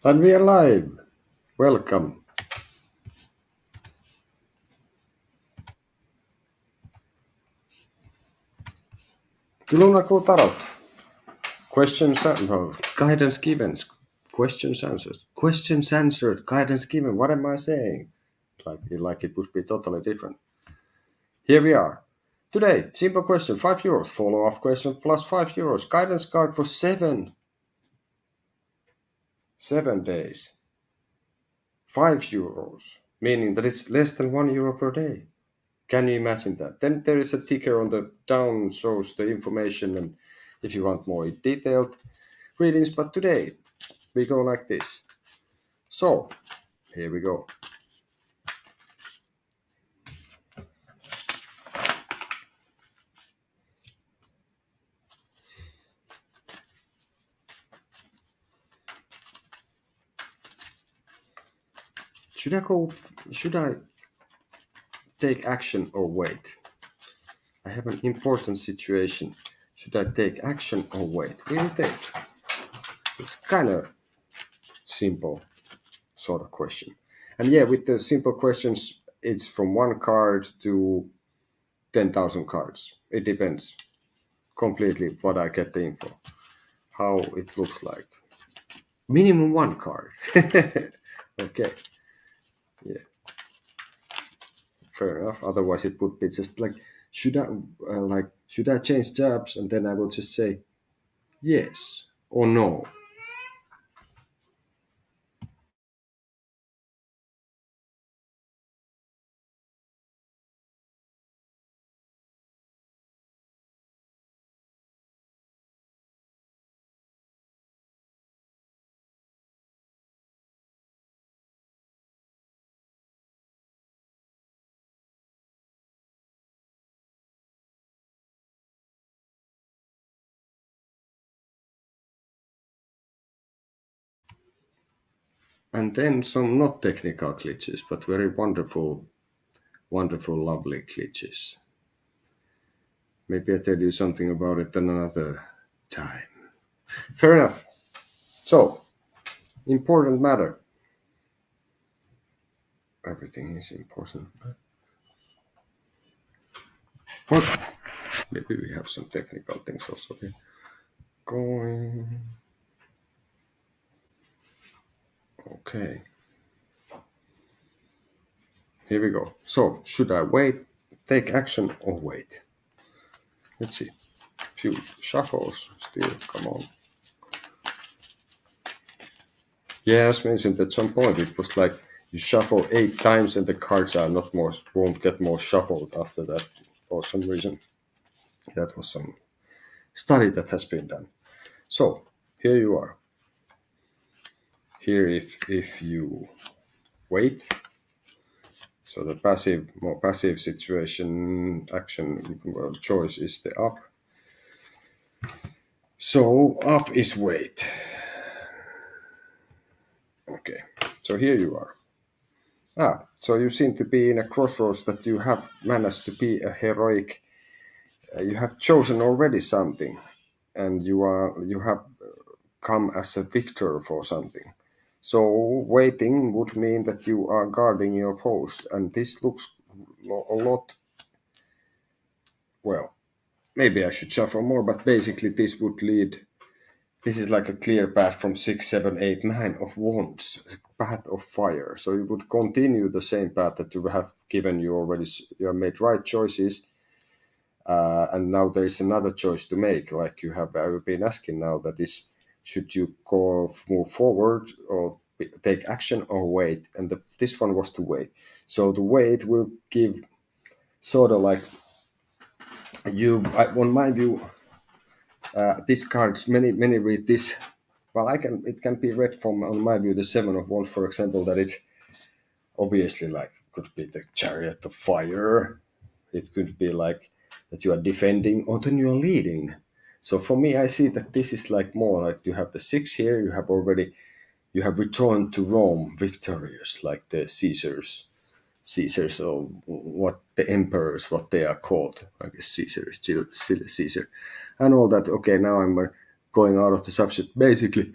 And we are live. Welcome. Tulunako Tarot. Questions guidance given. Questions answered. Questions answered. Guidance given. What am I saying? Like it would be totally different. Here we are. Today, simple question, €5. Follow-up question plus €5. Guidance card for 7 days. €5. Meaning that it's less than €1 per day. Can you imagine that? Then there is a ticker on the down shows the information, and if you want more detailed readings, but today we go like this. So here we go. Should I take action or wait? I have an important situation. Should I take action or wait? We will take. It's kind of simple sort of question. And yeah, with the simple questions, it's from 1 card to 10,000 cards. It depends completely what I get the info, how it looks like. Minimum 1 card. Okay. Yeah. Fair enough. Otherwise, it would be just like, should I change jobs? And then I will just say yes or no. And then some not technical glitches, but very wonderful, lovely glitches. Maybe I tell you something about it another time. Fair enough. So, important matter. Everything is important. But maybe we have some technical things also here. Going. Okay. Here we go. So, should I wait, take action, or wait? Let's see. Few shuffles still. Come on. Yeah, as mentioned at some point, it was like you shuffle 8 times and the cards are not more, won't get more shuffled after that for some reason. That was some study that has been done. So here you are. Here, if you wait, so the more passive situation action choice is the up. So up is wait. Okay, so here you are. So you seem to be in a crossroads that you have managed to be a heroic. You have chosen already something, and you have come as a victor for something. So waiting would mean that you are guarding your post, and this looks a lot. Well, maybe I should shuffle more, but basically this would lead. This is like a clear path from 6, 7, 8, 9 of wands, path of fire. So you would continue the same path that you have given you already. You have made right choices, and now there is another choice to make. Like you have been asking now, that is, should you move forward or take action or wait? And this one was to wait. So the wait will give sort of like on my view. This card, many read this. Well, it can be read from, on my view, the 7 of Wands, for example, that it's obviously like could be the Chariot of Fire. It could be like that you are defending or then you are leading. So for me, I see that this is like more like you have the 6 here. You have returned to Rome victorious, like the Caesars, or what the emperors, what they are called. I guess Caesar is still Caesar, and all that. Okay, now I'm going out of the subject basically,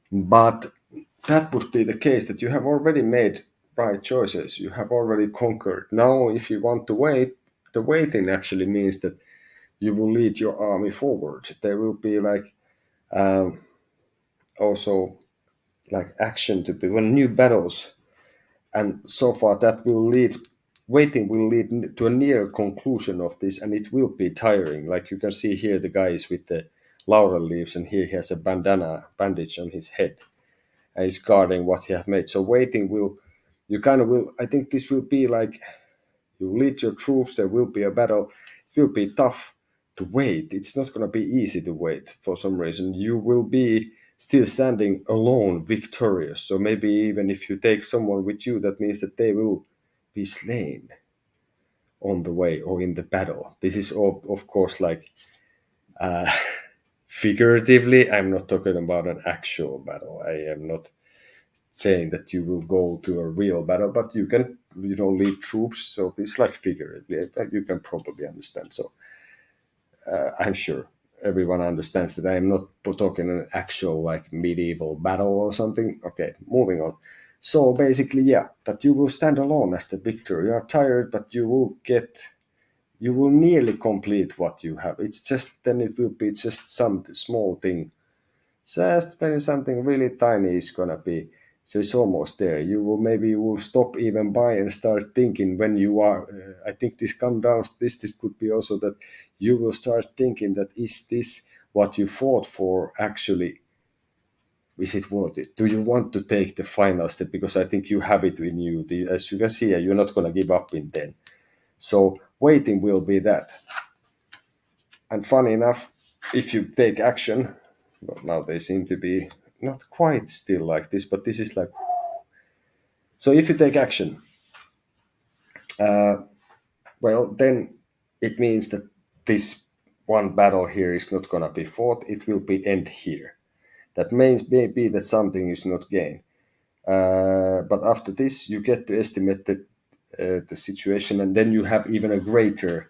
but that would be the case that you have already made right choices. You have already conquered. Now, if you want to wait, the waiting actually means that you will lead your army forward. There will be like um, also like action to be well, new battles, and so far that will lead. Waiting will lead to a near conclusion of this, and it will be tiring. Like you can see here, the guy is with the laurel leaves, and here he has a bandage on his head, and he's guarding what he have made. So waiting will, you kind of will. I think this will be like you lead your troops. There will be a battle. It will be tough to wait. It's not going to be easy to wait for some reason. You will be still standing alone, victorious. So maybe even if you take someone with you, that means that they will be slain on the way or in the battle. This is all, of course, like figuratively. I'm not talking about an actual battle. I am not saying that you will go to a real battle, but you can, lead troops. So it's like figuratively, but you can probably understand. So I'm sure everyone understands that I am not talking an actual like medieval battle or something. Okay, moving on. So basically, yeah, that you will stand alone as the victor. You are tired, but you will nearly complete what you have. It's just then it will be just some small thing, just maybe something really tiny is gonna be. So it's almost there. You will stop even by and start thinking when you are. I think this come down. This could be also that you will start thinking that is this what you fought for actually? Is it worth it? Do you want to take the final step? Because I think you have it in you. As you can see, you're not gonna give up in then. So waiting will be that. And funny enough, if you take action, well, now they seem to be not quite still like this, but this is like. So if you take action, well, then it means that this one battle here is not going to be fought, it will be end here. That means maybe that something is not gained. But after this, you get to estimate the situation, and then you have even a greater,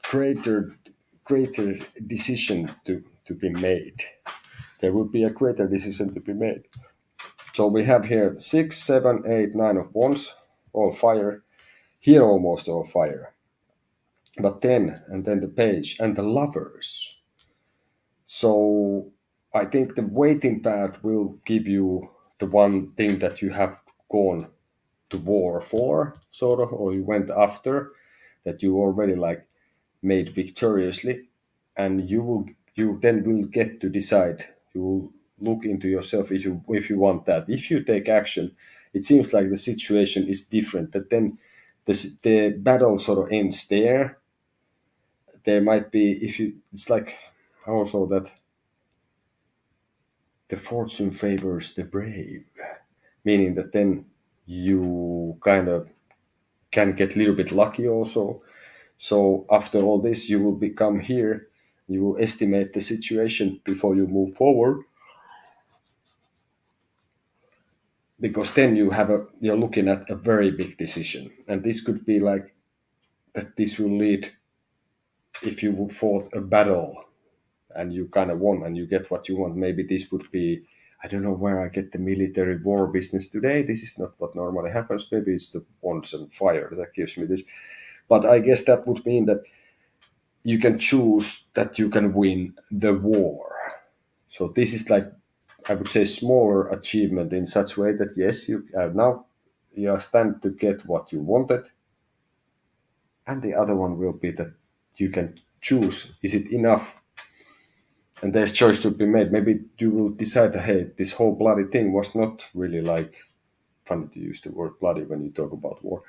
greater decision to be made. There would be a greater decision to be made. So we have here 6, 7, 8, 9 of wands, all fire. Here almost all fire. But then the page and the lovers. So I think the waiting path will give you the one thing that you have gone to war for, sort of, or you went after, that you already like made victoriously, and you then will get to decide. You will look into yourself if you want that. If you take action, it seems like the situation is different. That then the battle sort of ends there. There might be if you. It's like also that the fortune favors the brave, meaning that then you kind of can get a little bit lucky also. So after all this, you will become here. You will estimate the situation before you move forward, because then you're looking at a very big decision, and this could be like that. This will lead if you fought a battle and you kind of won and you get what you want. Maybe this would be. I don't know where I get the military war business today. This is not what normally happens. Maybe it's the wands and fire that gives me this. But I guess that would mean that you can choose that you can win the war. So this is like, I would say, smaller achievement in such way that yes, you are now you are stand to get what you wanted, and the other one will be that you can choose: is it enough? And there's choice to be made. Maybe you will decide that hey, this whole bloody thing was not really like funny to use the word bloody when you talk about war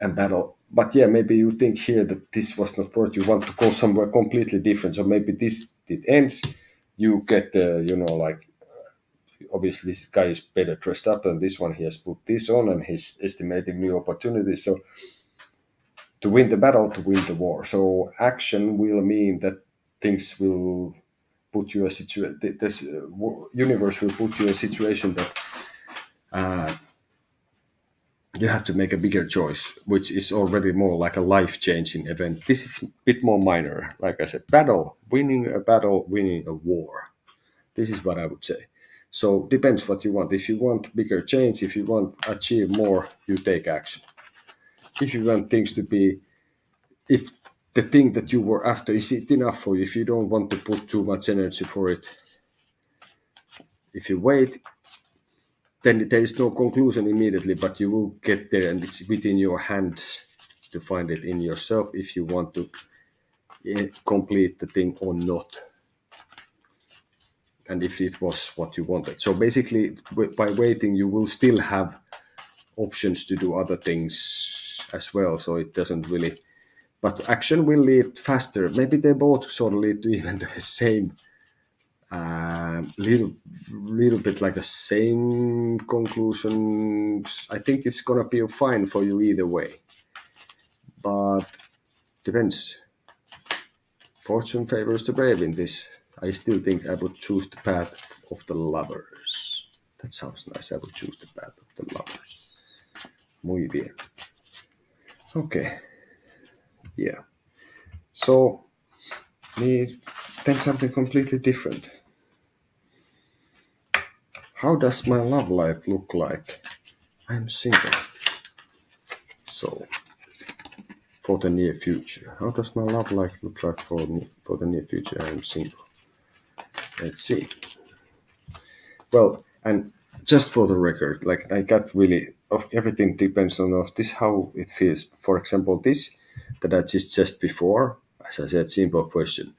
and battle. But yeah, maybe you think here that this was not worth. You want to go somewhere completely different. So maybe this it ends. You get the like obviously this guy is better dressed up than this one. He has put this on and he's estimating new opportunities. So to win the battle, to win the war. So action will mean that things will put you a situation. This universe will put you in a situation that you have to make a bigger choice, which is already more like a life-changing event. This is a bit more minor. Like I said, battle, winning a war. This is what I would say. So depends what you want. If you want bigger change, if you want achieve more, you take action. If you want things to be, if the thing that you were after is it enough for you, if you don't want to put too much energy for it, if you wait, then there is no conclusion immediately, but you will get there, and it's within your hands to find it in yourself if you want to complete the thing or not, and if it was what you wanted. So basically, by waiting, you will still have options to do other things as well. So it doesn't really, but action will lead faster. Maybe they both sort of lead to even the same, little bit like a same conclusion. I think it's gonna be fine for you either way, but depends. Fortune favors the brave in this. I still think I would choose the path of the lovers. That sounds nice. I would choose the path of the lovers. Muy bien. Okay. Yeah. So, then something completely different. How does my love life look like? I'm single. So, for the near future. How does my love life look like for the near future? I'm single. Let's see. Well, and just for the record, like I got really of everything depends on of this how it feels. For example, this that I just before, as I said, simple question.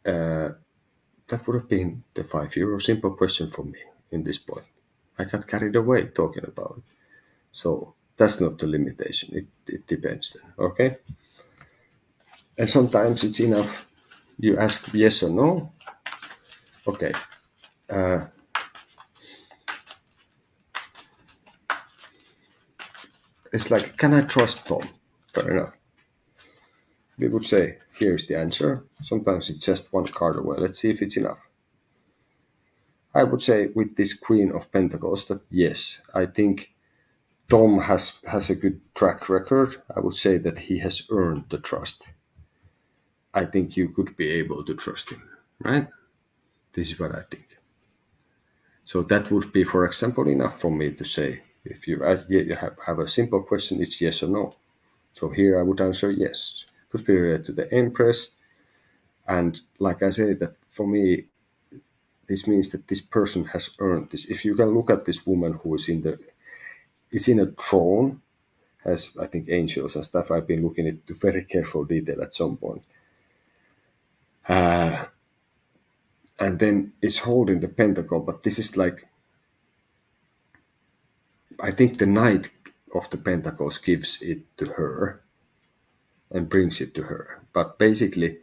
That would have been the €5 simple question for me in this point. I got carried away talking about it. So that's not the limitation. It depends then. Okay. And sometimes it's enough. You ask yes or no. Okay. It's like, can I trust Tom? Fair enough. We would say, here's the answer. Sometimes it's just one card away. Let's see if it's enough. I would say with this Queen of Pentacles that yes, I think Tom has a good track record. I would say that he has earned the trust. I think you could be able to trust him, right? This is what I think. So that would be, for example, enough for me to say, if you ask, you have a simple question, it's yes or no. So here I would answer yes. Could be related to the Empress. And like I say, that for me, this means that this person has earned this. If you can look at this woman who is in a throne, has I think angels and stuff. I've been looking into very careful detail at some point. And then it's holding the pentacle, but this is like, I think the Knight of the Pentacles gives it to her and brings it to her. But basically,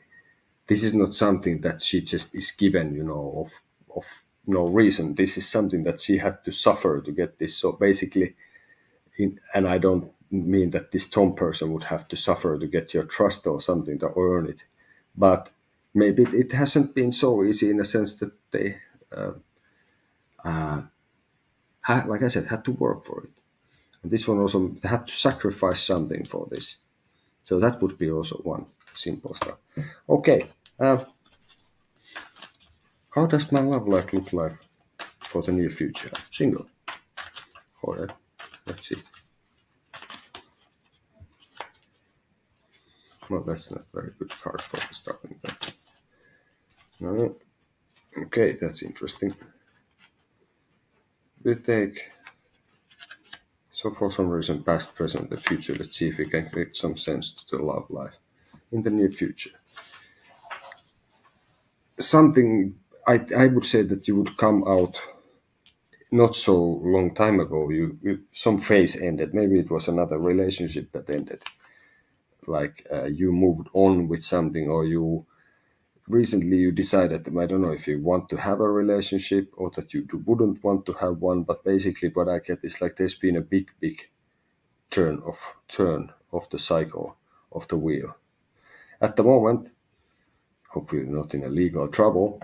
this is not something that she just is given, of no reason. This is something that she had to suffer to get this. So basically, and I don't mean that this Tom person would have to suffer to get your trust or something to earn it, but maybe it hasn't been so easy in a sense that they, like I said, had to work for it. And this one also had to sacrifice something for this. So that would be also one simple stuff. Okay. How does my love life look like for the near future? I'm single. All right. Let's see. Well, that's not a very good card for starting that. No. Okay, that's interesting. We take, so for some reason, past, present, and future. Let's see if we can create some sense to the love life in the near future. Something, I would say that you would come out not so long time ago. Some phase ended. Maybe it was another relationship that ended. Like you moved on with something, or you recently you decided, I don't know if you want to have a relationship or that you wouldn't want to have one, but basically what I get is like there's been a big turn of the cycle of the wheel. At the moment, hopefully not in a legal trouble,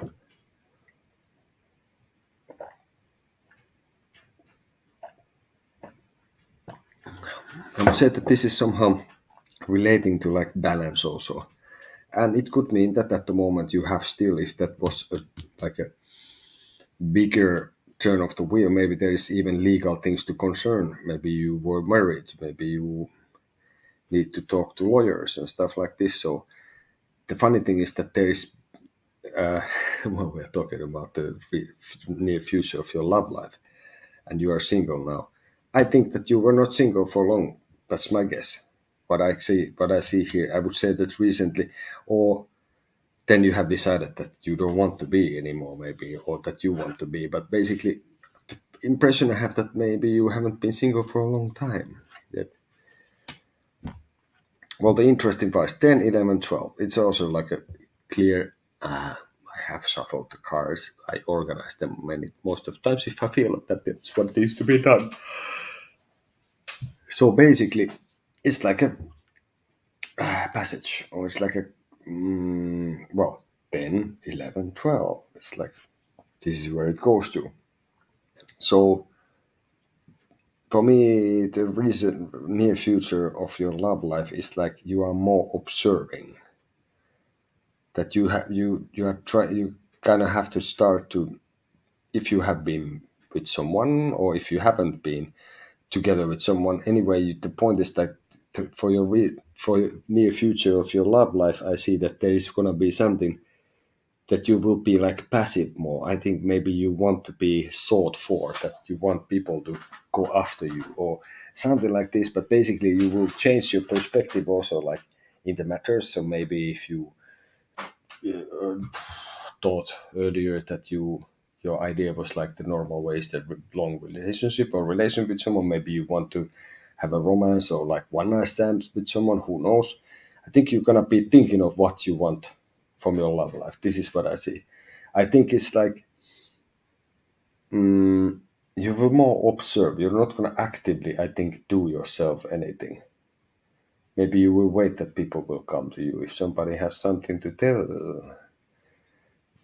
I would say that this is somehow relating to like balance also. And it could mean that at the moment you have still, if that was like a bigger turn of the wheel. Maybe there is even legal things to concern. Maybe you were married. Maybe you need to talk to lawyers and stuff like this. So the funny thing is that there is, uh, well, we're talking about the near future of your love life, and you are single now. I think that you were not single for long. That's my guess. What I see here, I would say that recently, or then you have decided that you don't want to be anymore, maybe, or that you want to be. But basically, impression I have that maybe you haven't been single for a long time yet. Well, the interesting price 10, 11, 12. It's also like a clear. I have shuffled the cards. I organize them most of the times if I feel that that's what needs to be done. So basically, it's like a passage, or it's like a well, 10, 11, 12. It's like this is where it goes to. So for me, the reason near future of your love life is like you are more observing, that you kind of have to start to, if you have been with someone or if you haven't been together with someone anyway. The point is that for for your near future of your love life, I see that there is gonna be something that you will be like passive more. I think maybe you want to be sought for, that you want people to go after you or something like this. But basically, you will change your perspective also, like in the matters. So maybe if you thought earlier that your idea was like the normal ways that long relationship or relation with someone, maybe you want to have a romance or like one night stand with someone, who knows. I think you're gonna be thinking of what you want from your love life. This is what I see. I think it's like you will more observe. You're not gonna actively, I think, do yourself anything. Maybe you will wait that people will come to you if somebody has something to tell,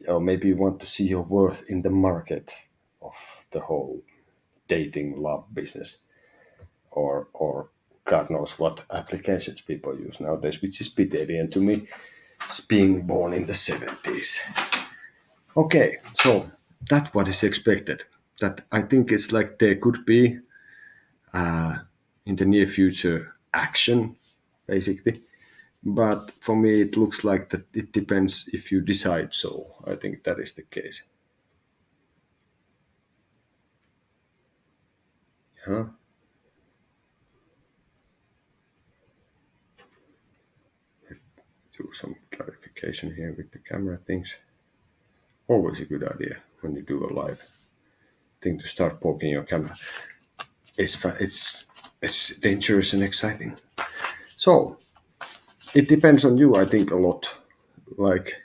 or maybe you want to see your worth in the market of the whole dating love business, or God knows what applications people use nowadays, which is bit alien to me, being born in the 70s. Okay, so that's what is expected. That I think it's like there could be in the near future action, basically. But for me, it looks like that it depends if you decide so. I think that is the case. Huh? Do some clarification here with the camera things. Always a good idea when you do a live thing to start poking your camera. It's dangerous and exciting. So it depends on you, I think, a lot. Like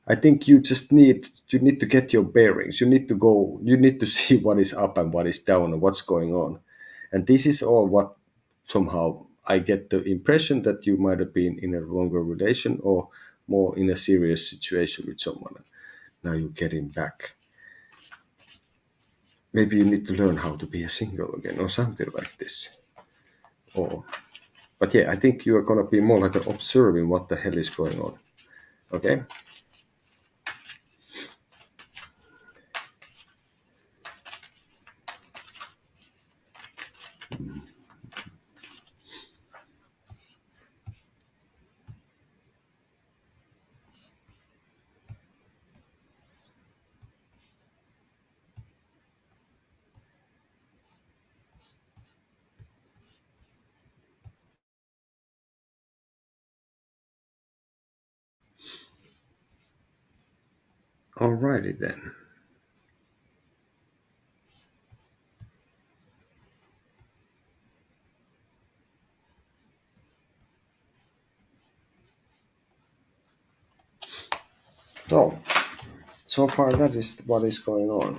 I think you need to get your bearings. You need to go. You need to see what is up and what is down and what's going on. And this is all what somehow I get the impression that you might have been in a longer relation or more in a serious situation with someone. Now you're getting back. Maybe you need to learn how to be a single again or something like this. Or, but yeah, I think you are gonna be more like observing what the hell is going on. Okay. Alrighty then. So so far that is what is going on.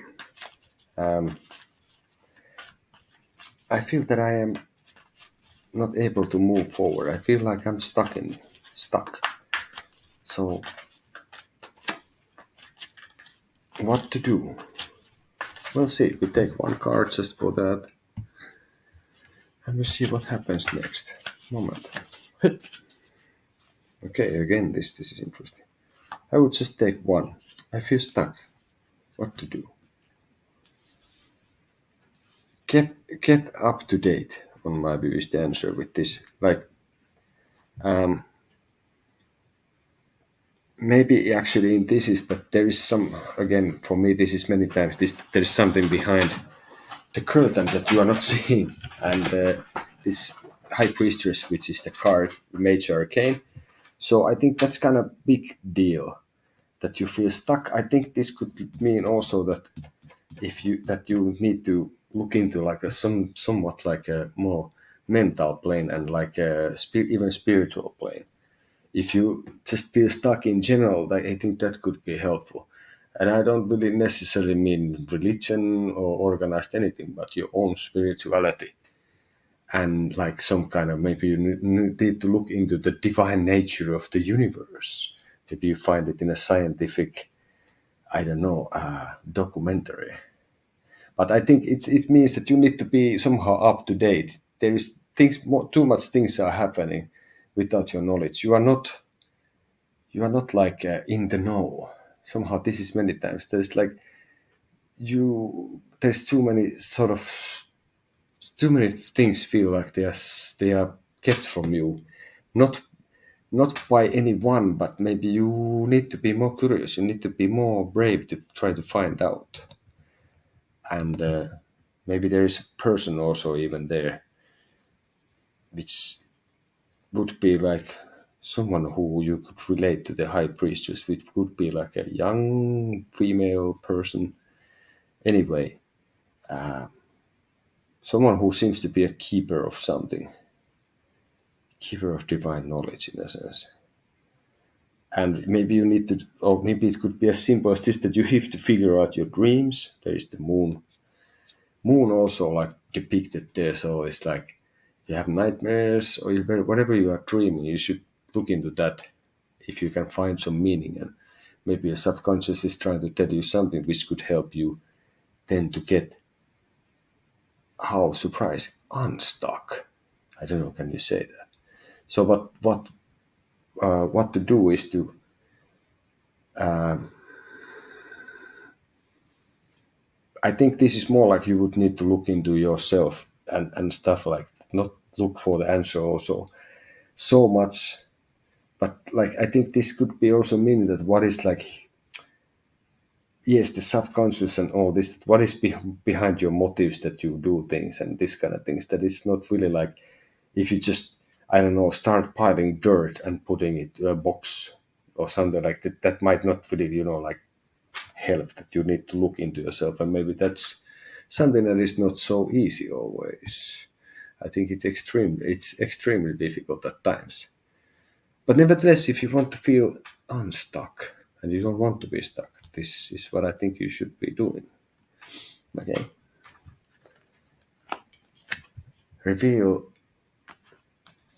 Um, I feel that I am not able to move forward. I feel like I'm stuck. So what to do? We'll see. We take one card just for that, and we see what happens next. Moment. Okay, again, this is interesting. I would just take one. I feel stuck. What to do? get up to date on my view is the answer with this. Like maybe actually in this is that there is some, again for me this is many times this, there is something behind the curtain that you are not seeing, and this high priestess, which is the card major arcane. So I think that's kind of big deal that you feel stuck. I think this could mean also that if you that you need to look into like a somewhat like a more mental plane and like a even spiritual plane. If you just feel stuck in general, I think that could be helpful. And I don't really necessarily mean religion or organized anything, but your own spirituality. And like some kind of, maybe you need to look into the divine nature of the universe. Maybe you find it in a scientific, I don't know, documentary. But I think it means that you need to be somehow up to date. There is things, more, too much things are happening without your knowledge. You are not like in the know. Somehow this is many times there's like there's too many sort of too many things feel like they are kept from you, not not by anyone, but maybe you need to be more curious. You need to be more brave to try to find out, and maybe there is a person also even there, which would be like someone who you could relate to the high priestess, which would be like a young female person. Anyway, someone who seems to be a keeper of something, keeper of divine knowledge in a sense. And maybe you need to, or maybe it could be as simple as this that you have to figure out your dreams. There is the moon. Moon also like depicted there, so it's like you have nightmares or whatever you are dreaming, you should look into that if you can find some meaning. And maybe your subconscious is trying to tell you something which could help you then to get, how surprise, unstuck. I don't know, can you say that? So, but what to do is to I think this is more like you would need to look into yourself and stuff like that. Not look for the answer also so much, but like I think this could be also meaning that what is like, yes, the subconscious and all this, what is behind your motives that you do things and this kind of things, that it's not really like if you just, I don't know, start piling dirt and putting it to a box or something like that, that might not really, like help. That you need to look into yourself, and maybe that's something that is not so easy always. I think it's extremely difficult at times. But nevertheless, if you want to feel unstuck and you don't want to be stuck, this is what I think you should be doing. Okay. Reveal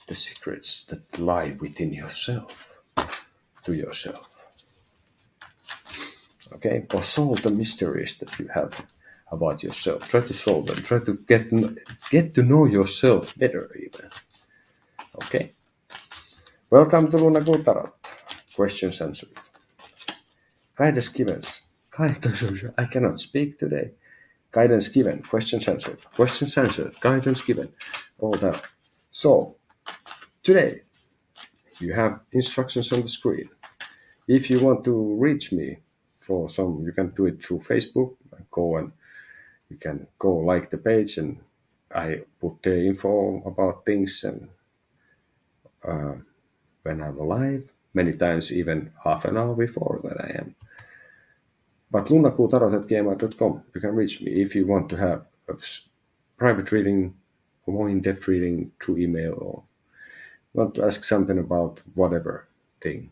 the secrets that lie within yourself to yourself. Okay. Or solve the mysteries that you have about yourself. Try to solve them. Try to get to know yourself better even. Okay. Welcome to Luna Tarot. Questions answered. Guidance given. I cannot speak today. Guidance given. Questions answered. Questions answered. Guidance given. All that. So, today, you have instructions on the screen. If you want to reach me for some, you can do it through Facebook. You can go like the page, and I put the info about things and when I'm alive. Many times even half an hour before that I am. But lunakuutarot@gmail.com, you can reach me if you want to have a private reading or more in-depth reading through email, or want to ask something about whatever thing.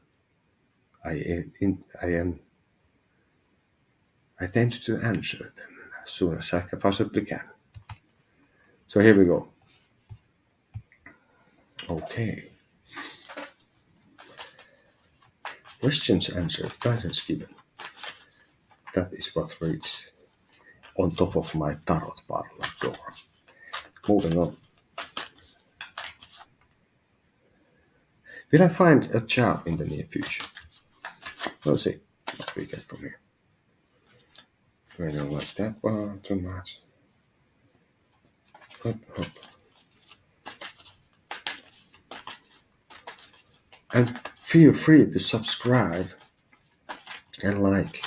I tend to answer them as soon as I possibly can. So here we go. Okay. Questions answered, guidance given. That is what reads on top of my tarot parlor door. Moving on. Will I find a job in the near future? We'll see what we get from here. I don't like that one too much. Hop, hop. And feel free to subscribe and like.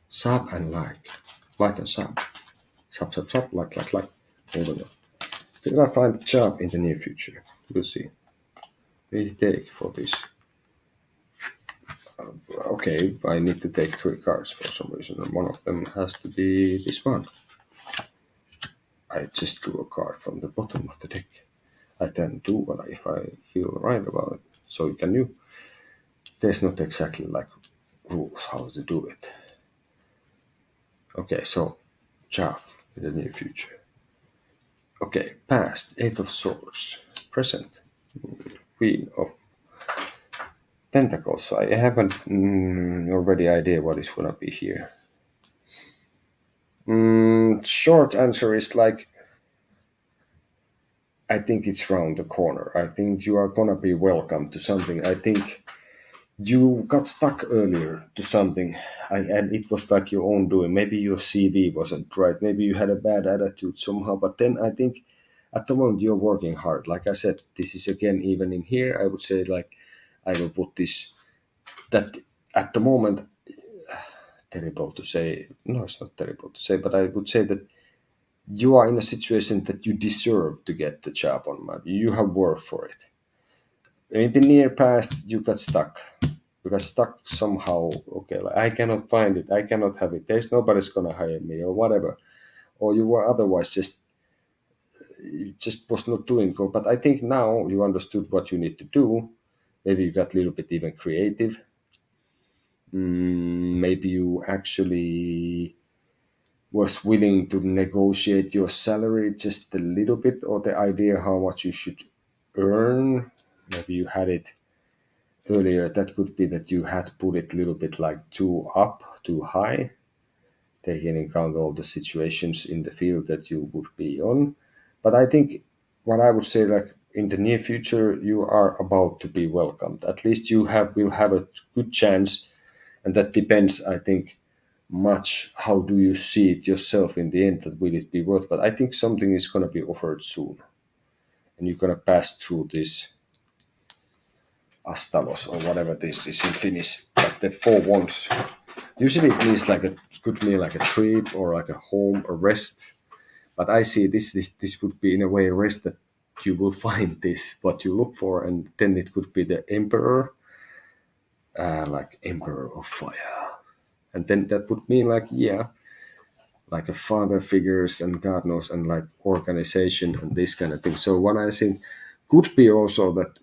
Sub and like. Like and sub. Sub, sub, sub, like. Hold on. Will I find a job in the near future? We'll see. We take for this. Okay, I need to take 3 cards for some reason, and one of them has to be this one. I just drew a card from the bottom of the deck. I then do what if I feel right about it. So can you? There's not exactly like rules how to do it. Okay, so job in the near future. Okay, past 8 of Swords, present Queen of Pentacles. I haven't already idea what is gonna be here. Short answer is like I think it's round the corner. I think you are gonna be welcome to something. I think you got stuck earlier to something, and it was like your own doing. Maybe your CV wasn't right. Maybe you had a bad attitude somehow. But then I think at the moment you're working hard. Like I said, this is again even in here. I would say like I will put this that at the moment terrible to say. No, it's not terrible to say, but I would say that you are in a situation that you deserve to get the job on my. You have worked for it. Maybe near past you got stuck. You got stuck somehow. Okay, like, I cannot find it. I cannot have it. There's nobody's gonna hire me or whatever. Or you were otherwise just you just was not doing good. But I think now you understood what you need to do. Maybe you got a little bit even creative. Maybe you actually was willing to negotiate your salary just a little bit, or the idea how much you should earn. Maybe you had it earlier. That could be that you had put it a little bit like too up, too high, taking into account all the situations in the field that you would be on. But I think what I would say, like in the near future, you are about to be welcomed. At least you have will have a good chance, and that depends, I think, much how do you see it yourself in the end. That will it be worth? But I think something is going to be offered soon, and you're going to pass through this astalos or whatever this is in Finnish. Like the 4 wands. Usually it means like could mean like a trip or like a home, a rest. But I see this would be in a way a rest that you will find this what you look for, and then it could be the emperor, like emperor of fire, and then that would mean like like a father figures and God knows and like organization and this kind of thing. So what I think could be also that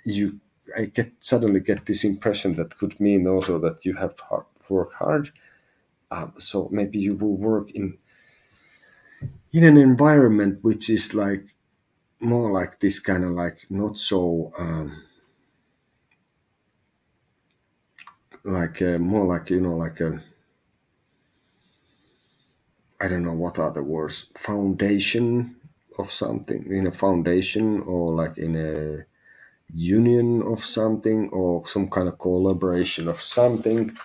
you I get suddenly get this impression that could mean also that you have work hard. So maybe you will work in an environment which is like more like this kind of like not so like more like like a I don't know what are the words foundation of something in a foundation or like in a union of something or some kind of collaboration of something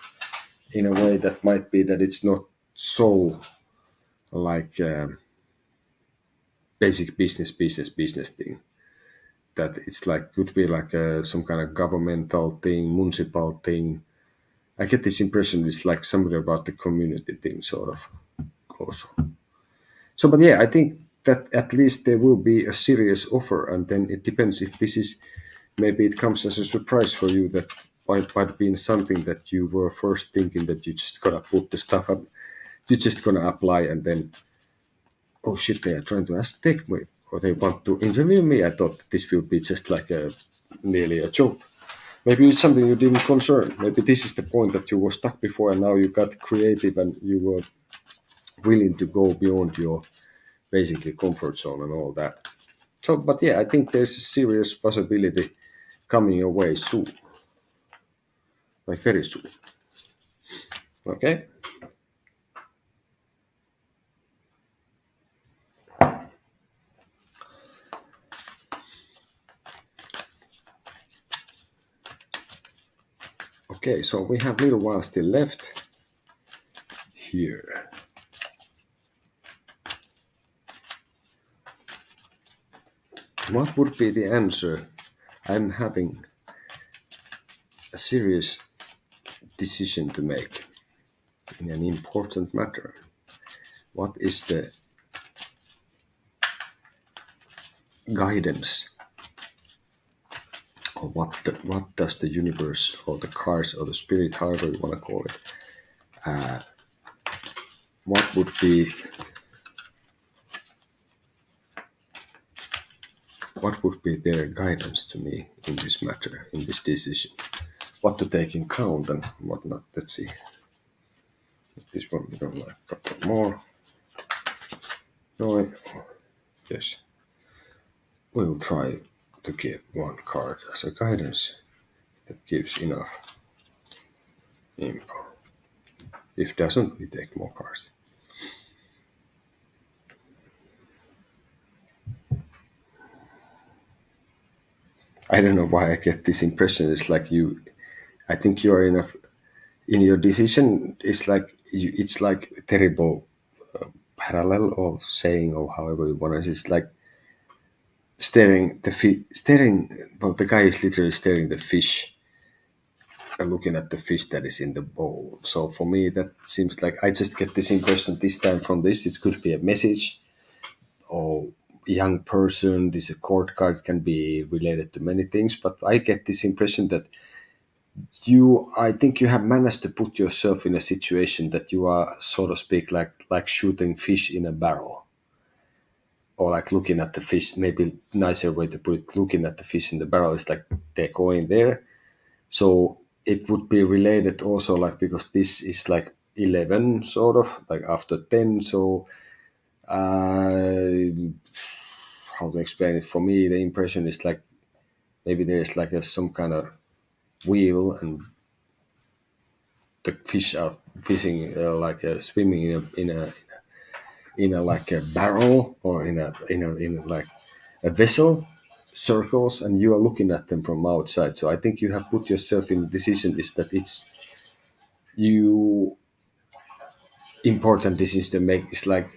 in a way that might be that it's not so like basic business thing that it's like could be like some kind of governmental thing municipal thing. I get this impression it's like something about the community thing sort of also. So but yeah, I think that at least there will be a serious offer, and then it depends if this is maybe it comes as a surprise for you that might be something that you were first thinking that you just gonna put the stuff up, you're just gonna apply, and then oh shit, they are trying to ask take me or they want to interview me. I thought this will be just like a nearly a joke. Maybe it's something you didn't concern. Maybe this is the point that you were stuck before and now you got creative and you were willing to go beyond your basically comfort zone and all that. So, but yeah, I think there's a serious possibility coming your way soon, like very soon. Okay. Okay, so we have a little while still left here. What would be the answer? I'm having a serious decision to make in an important matter. What is the guidance, or what does the universe or the cards or the spirit, however you want to call it, what would be their guidance to me in this matter, in this decision? What to take in count and what not? Let's see. This one we don't like. Couple more. No, yes. We will try to give one card as a guidance that gives enough info. If doesn't, we take more cards. I don't know why I get this impression. It's like you. I think you are in your decision. It's like it's like a terrible parallel of saying, or however you want to. It's like staring. Well, the guy is literally staring the fish, looking at the fish that is in the bowl. So for me, that seems like I just get this impression this time from this. It could be a message or young person. This court card can be related to many things, but I get this impression that I think you have managed to put yourself in a situation that you are, so to speak, like shooting fish in a barrel, or like looking at the fish. Maybe nicer way to put it, looking at the fish in the barrel is like they're going there. So it would be related also, like, because this is like 11, sort of like after 10. So how to explain it? For me, the impression is like maybe there's like some kind of wheel, and the fish are fishing, like swimming in a like a barrel, or in a like a vessel, circles, and you are looking at them from outside. So I think you have put yourself in a decision is that it's you important decisions to make. It's like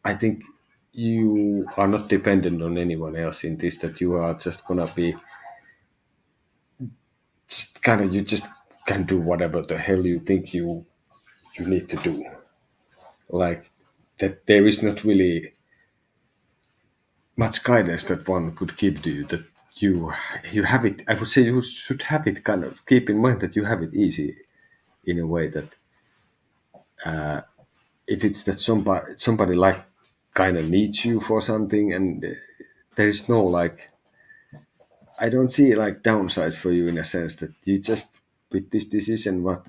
I think you are not dependent on anyone else in this, that you are just gonna be just kind of, you just can do whatever the hell you think you need to do. Like that there is not really much guidance that one could give to you, that you have it. I would say you should have it, kind of keep in mind that you have it easy, in a way that if it's that somebody like kind of needs you for something, and there is no like, I don't see like downsides for you, in a sense that you just, with this decision, what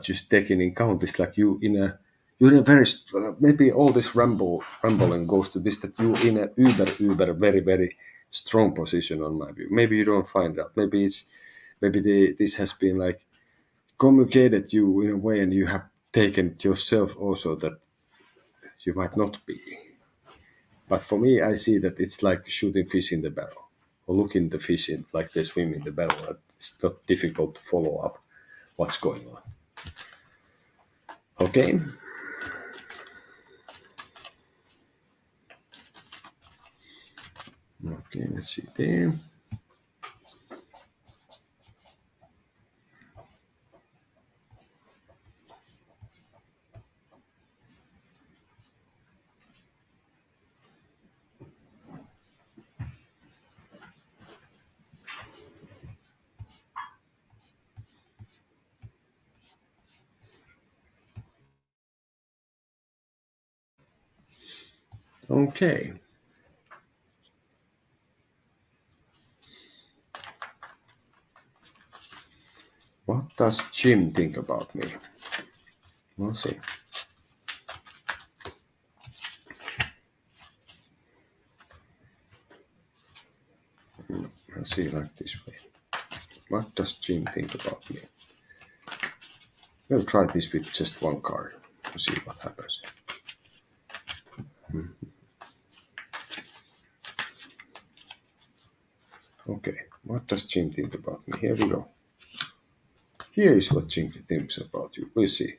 you're taking in count is like you're in a very maybe all this rambling goes to this, that you in a uber very very strong position, on my view. Maybe you don't find out. Maybe this has been like communicated you in a way, and you have taken it yourself also, that you might not be. But for me, I see that it's like shooting fish in the barrel, or looking the fish in like they swim in the barrel. It's not difficult to follow up what's going on. Okay. Okay, let's see there. Okay. What does Jim think about me? We'll see. I'll see like this way. What does Jim think about me? We'll try this with just one card to see what happens. Okay, what does Jim think about me? Here we go. Here is what Jim thinks about you. We'll see.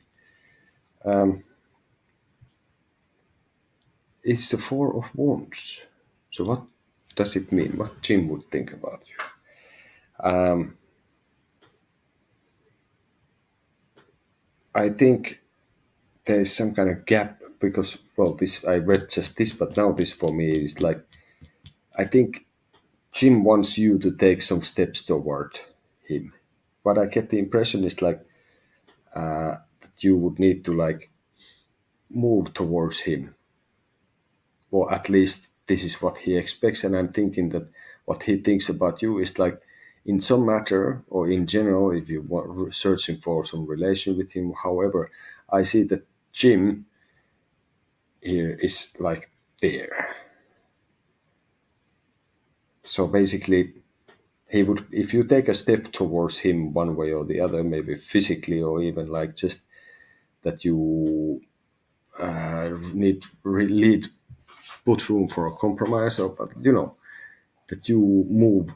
it's the Four of Wands. So what does it mean? What Jim would think about you? I think there is some kind of gap because, well, this I read just this, but now this for me is like, I think Jim wants you to take some steps toward him. What I get the impression is like that you would need to like move towards him, or at least this is what he expects. And I'm thinking that what he thinks about you is like, in some matter or in general, if you want searching for some relation with him. However, I see that Jim here is like there. So basically, he would, if you take a step towards him one way or the other, maybe physically or even like just that you need lead put room for a compromise, or but that you move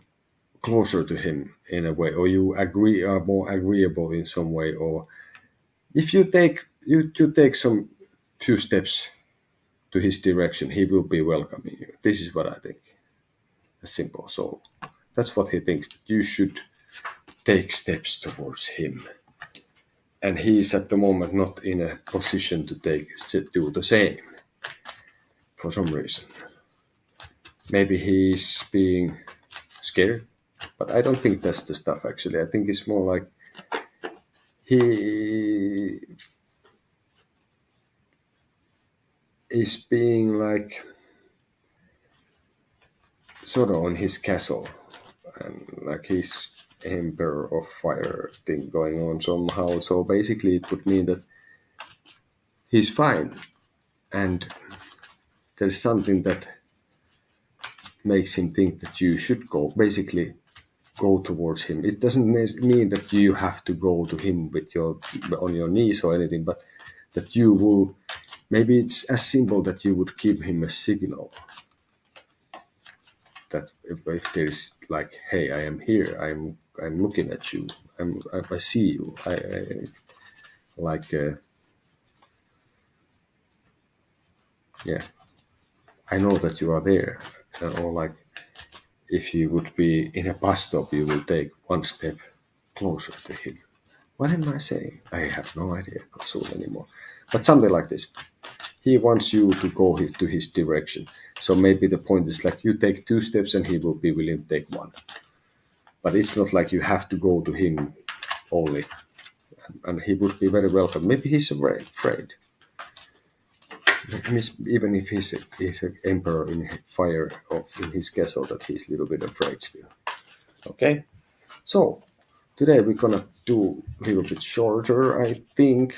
closer to him in a way, or you agree are more agreeable in some way, or if you take some few steps to his direction, he will be welcoming you. This is what I think. As simple. So that's what he thinks. That you should take steps towards him, and he is at the moment not in a position to do the same for some reason. Maybe he's being scared, but I don't think that's the stuff. Actually, I think it's more like he is being like sort of on his castle, and like his emperor of fire thing going on somehow. So basically, it would mean that he's fine, and there's something that makes him think that you should basically go towards him. It doesn't mean that you have to go to him with your on your knees or anything, but that you will. Maybe it's as simple that you would give him a signal that if there's like, hey, I am here. I'm looking at you. I see you. I like yeah. I know that you are there. Or like, if you would be in a bus stop, you will take one step closer to him. What am I saying? I have no idea soon anymore. But something like this. He wants you to go to his direction. So maybe the point is like, you take two steps and he will be willing to take one. But it's not like you have to go to him only. And he would be very welcome. Maybe he's afraid. Even if he's an emperor in fire in his castle, that he's a little bit afraid still. Okay, so today we're gonna do a little bit shorter, I think,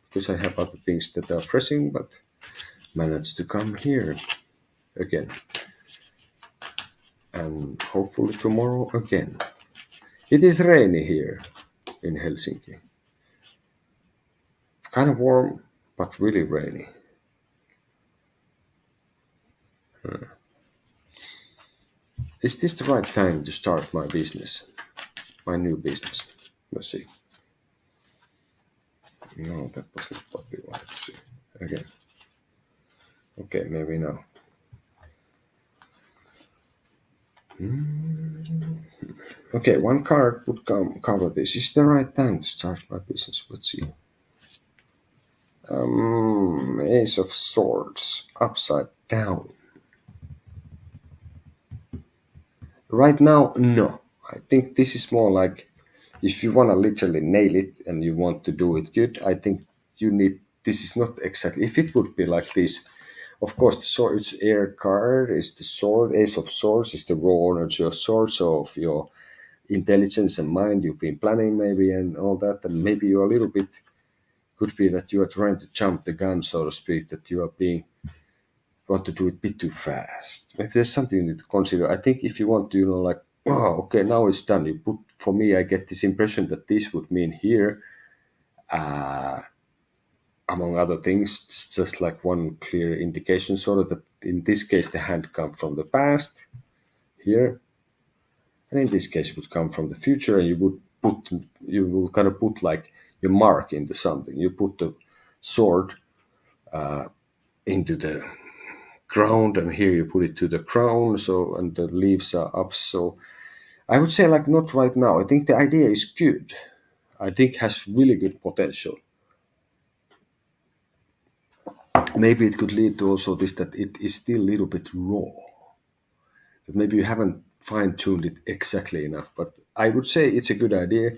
because I have other things that are pressing, but managed to come here again, and hopefully tomorrow again. It is rainy here in Helsinki. Kind of warm, but really rainy. Is this the right time to start my business? My new business? Let's see. No, that wasn't what we wanted to see. Again. Okay, maybe now. Okay, one card would cover this. Is the right time to start my business? Let's see. Ace of Swords, upside down. Right now, no. I think this is more like, if you want to literally nail it and you want to do it good, I think you need, this is not exactly, if it would be like this, of course, the sword, it's air card, is the sword, Ace of Swords is the raw energy of swords, so of your intelligence and mind, you've been planning maybe and all that, and maybe you're a little bit, could be that you are trying to jump the gun, so to speak, that you are being, want to do it a bit too fast. Maybe there's something you need to consider. I think if you want to, like, oh, okay, now it's done. You put, for me, I get this impression that this would mean here, among other things, it's just like one clear indication, sort of that in this case the hand come from the past here, and in this case it would come from the future, and you will kind of put like your mark into something. You put the sword into the ground, and here you put it to the crown, so and the leaves are up. So I would say like not right now. I think the idea is good. I think has really good potential. Maybe it could lead to also this that it is still a little bit raw. That maybe you haven't fine tuned it exactly enough. But I would say it's a good idea.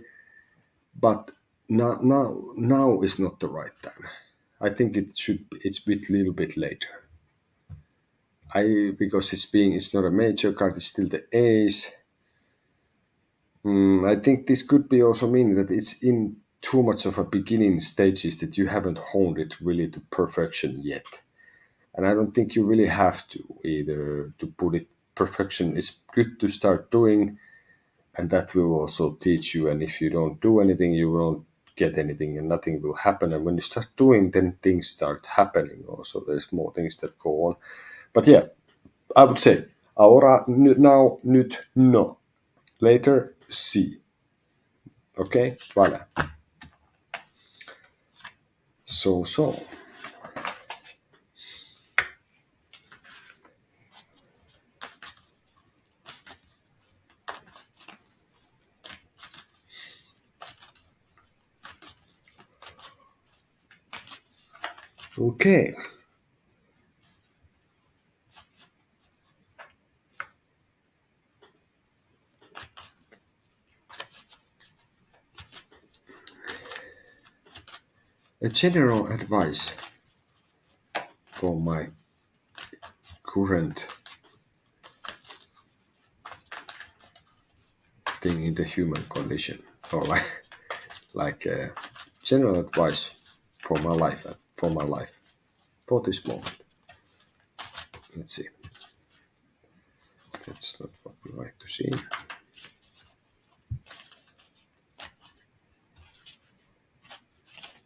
But now is not the right time. I think it should be, it's a little bit later. Because it's not a major card, it's still the ace. I think this could be also meaning that it's in too much of a beginning stages that you haven't honed it really to perfection yet. And I don't think you really have to either to put it perfection is good to start doing, and that will also teach you. And if you don't do anything, you won't get anything, and nothing will happen. And when you start doing, then things start happening. Also, there's more things that go on. But yeah, I would say ahora, now, nyt, no. Later, sí. Okay, voilà. So. Okay. A general advice for my current thing in the human condition, or like general advice for my life, for this moment. Let's see. That's not what we like to see.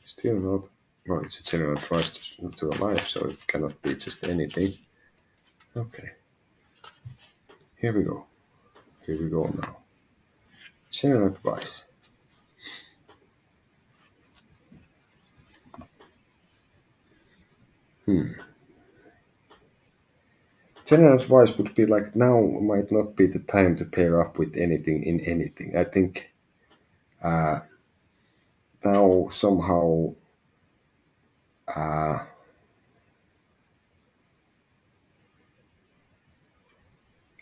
Still not. Well, it's a general advice to a life, so it cannot be just anything. Okay. Here we go. Here we go now. General advice. General advice would be like now might not be the time to pair up with anything in anything. I think now somehow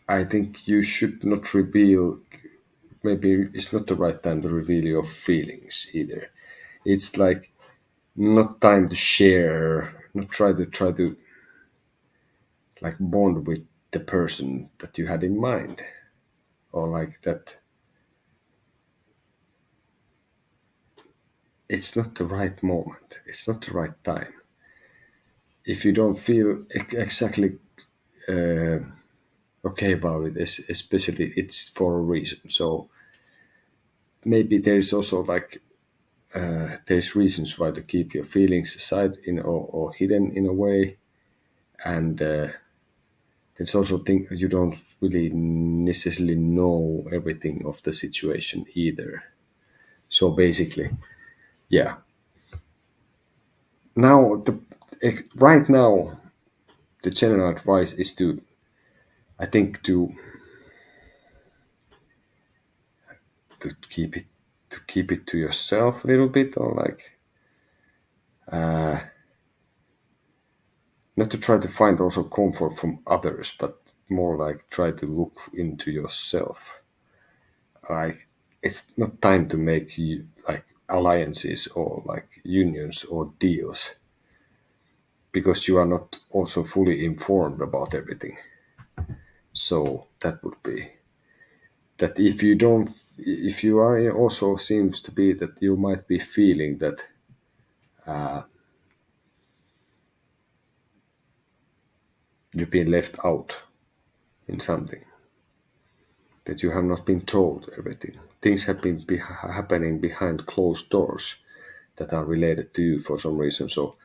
I think you should not reveal. Maybe it's not the right time to reveal your feelings either. It's like not time to share. Not try to like bond with the person that you had in mind, or like that. It's not the right moment. It's not the right time. If you don't feel exactly okay about it, especially it's for a reason. So maybe there's also like there's reasons why to keep your feelings aside or hidden in a way, and there's also things you don't really necessarily know everything of the situation either. So basically, yeah. Now right now the general advice is to I think to keep it to yourself a little bit, or like not to try to find also comfort from others, but more like try to look into yourself. Like it's not time to make like alliances or like unions or deals because you are not also fully informed about everything. So that would be that if you are also seems to be that you might be feeling that you've been left out in something, that you have not been told everything. Things have been happening behind closed doors that are related to you for some reason. So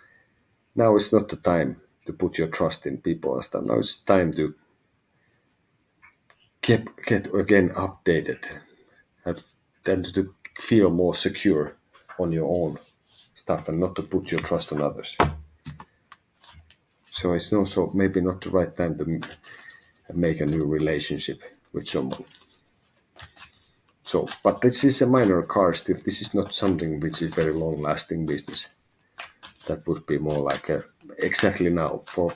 now it's not the time to put your trust in people and stuff. Now it's time to get again updated and then to feel more secure on your own stuff and not to put your trust on others. So it's also maybe not the right time to make a new relationship with someone. So, but this is a minor car still. This is not something which is very long lasting business. That would be more like a exactly now for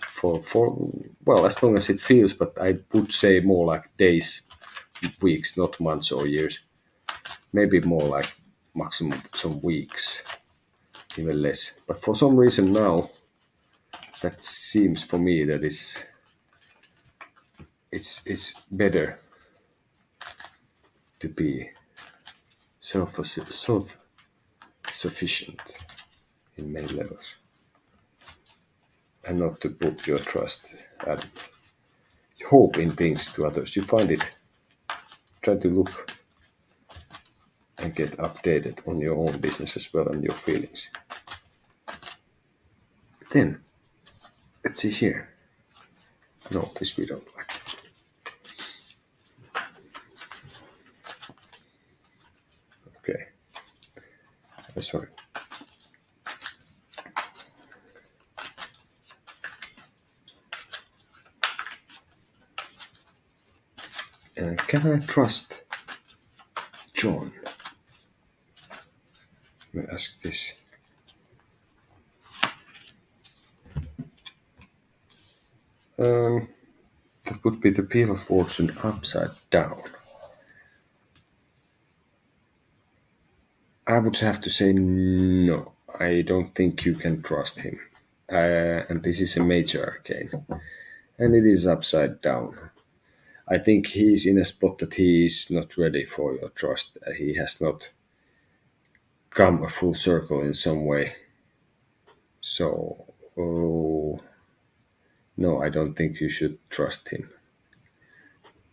well, as long as it feels, but I would say more like days, weeks, not months or years. Maybe more like maximum some weeks, even less. But for some reason now, that seems for me that it's better to be self sufficient in many levels and not to put your trust and hope in things to others. You find it, try to look and get updated on your own business as well and your feelings. Then, let's see here. No, this we don't like. Okay. Sorry. Can I trust John? Let me ask this. That would be the Wheel of Fortune upside down. I would have to say no. I don't think you can trust him. And this is a major arcane. And it is upside down. I think he is in a spot that he is not ready for your trust. He has not come a full circle in some way. So, oh, no, I don't think you should trust him.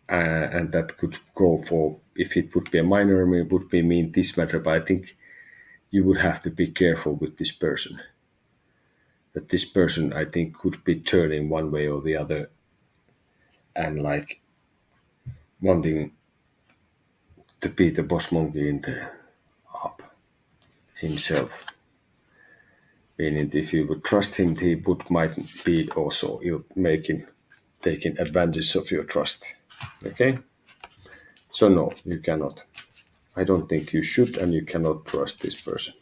And that could go for, if it would be a minor, it would be mean this matter, but I think you would have to be careful with this person. That this person, I think, could be turning one way or the other and like wanting to be the boss monkey in the up himself. Meaning, if you would trust him, he would might be also making taking advantage of your trust. Okay, so no, you cannot. I don't think you should, and you cannot trust this person.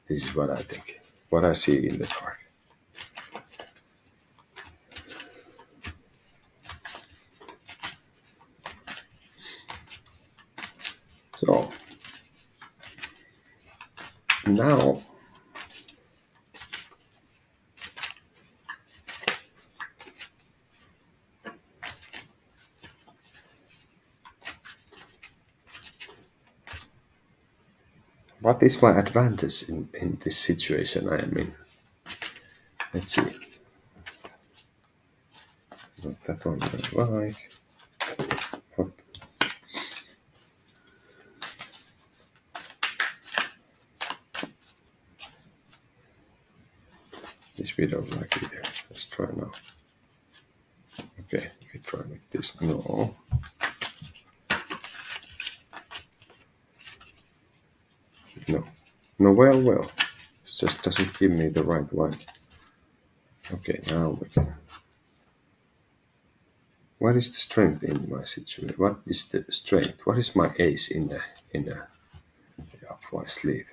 This is what I think. What I see in the card. So now what is my advantage in this situation I am in? Let's see. Not that one I don't like. Hop. This we don't like either. Let's try now. Okay, we try like this. No. No. No, well. It just doesn't give me the right one. Okay, now we can. What is the strength in my situation? What is the strength? What is my ace in the up my sleeve?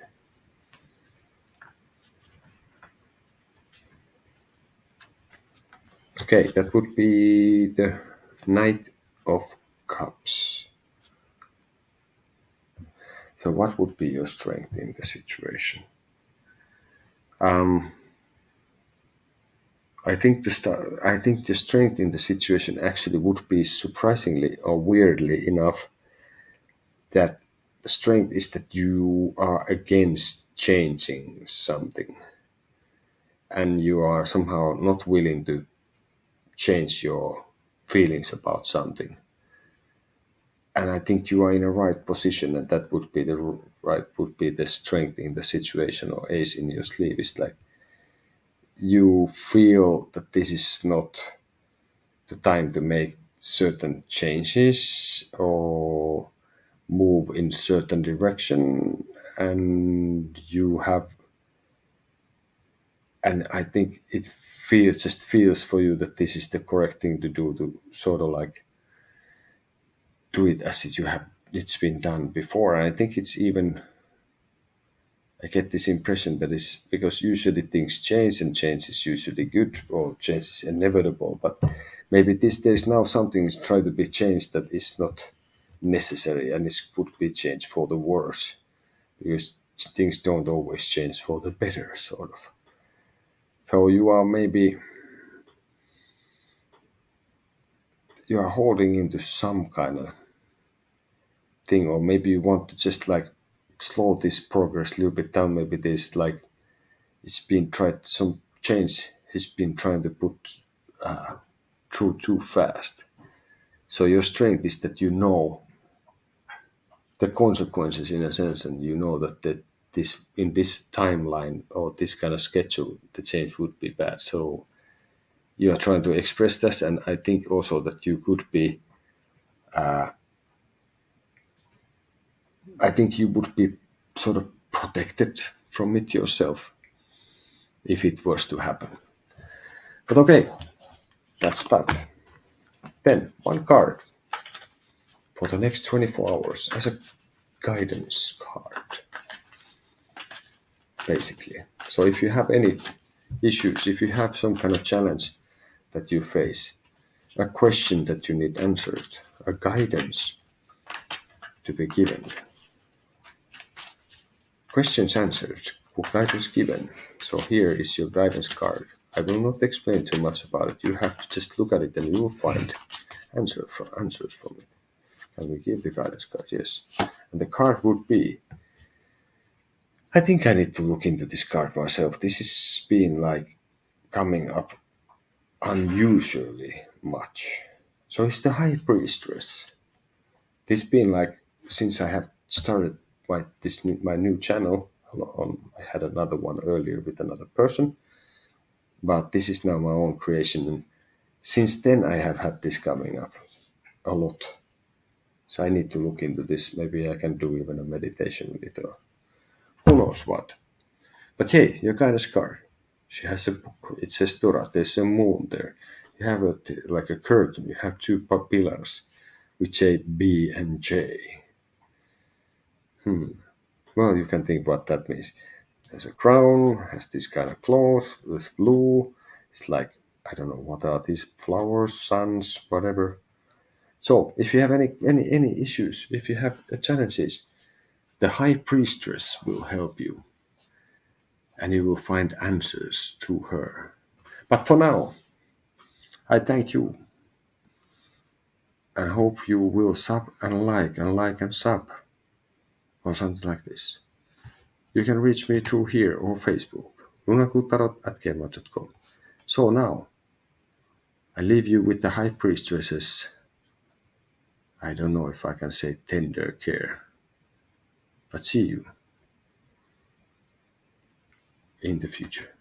Okay, that would be the Knight of Cups. So, what would be your strength in the situation? I think the strength in the situation actually would be surprisingly or weirdly enough that the strength is that you are against changing something and you are somehow not willing to change your feelings about something. And I think you are in a right position, and that would be the strength in the situation or ace in your sleeve is like you feel that this is not the time to make certain changes or move in certain direction, and you have, and I think it feels for you that this is the correct thing to do, to sort of like do it as it's been done before. And I think it's even, I get this impression that is because usually things change, and change is usually good, or change is inevitable. But maybe there's now something is trying to be changed that is not necessary, and this could be changed for the worse, because things don't always change for the better, sort of. So you are holding into some kind of thing, or maybe you want to just like slow this progress a little bit down. Maybe there's like it's been tried, some change has been trying to put through too fast. So your strength is that you know the consequences in a sense, and you know that this in this timeline or this kind of schedule, the change would be bad. So you are trying to express this, and I think also that you could be. I think you would be sort of protected from it yourself if it was to happen. But okay, let's start. Then one card for the next 24 hours as a guidance card, basically. So if you have any issues, if you have some kind of challenge that you face, a question that you need answered, a guidance to be given, questions answered, guidance given. So here is your guidance card. I will not explain too much about it. You have to just look at it and you will find answers from it. And we give the guidance card, yes. And the card would be, I think I need to look into this card myself. This has been like coming up unusually much. So it's the High Priestess. This been like since I have started my new channel. I had another one earlier with another person, but this is now my own creation. And since then, I have had this coming up a lot. So I need to look into this. Maybe I can do even a meditation with it, or who knows what. But hey, your guidance card. She has a book. It says Dora. There's a moon there. You have like a curtain. You have two pillars, which say B and J. Well, you can think what that means. There's a crown, has this kind of claws, it's blue. It's like, I don't know, what are these flowers, suns, whatever. So if you have any issues, if you have challenges, the High Priestess will help you, and you will find answers through her. But for now, I thank you and hope you will sub and like and sub, or something like this. You can reach me through here or Facebook, lunakutarot@gmail.com. So now, I leave you with the High Priestess's, I don't know if I can say tender care, but see you in the future.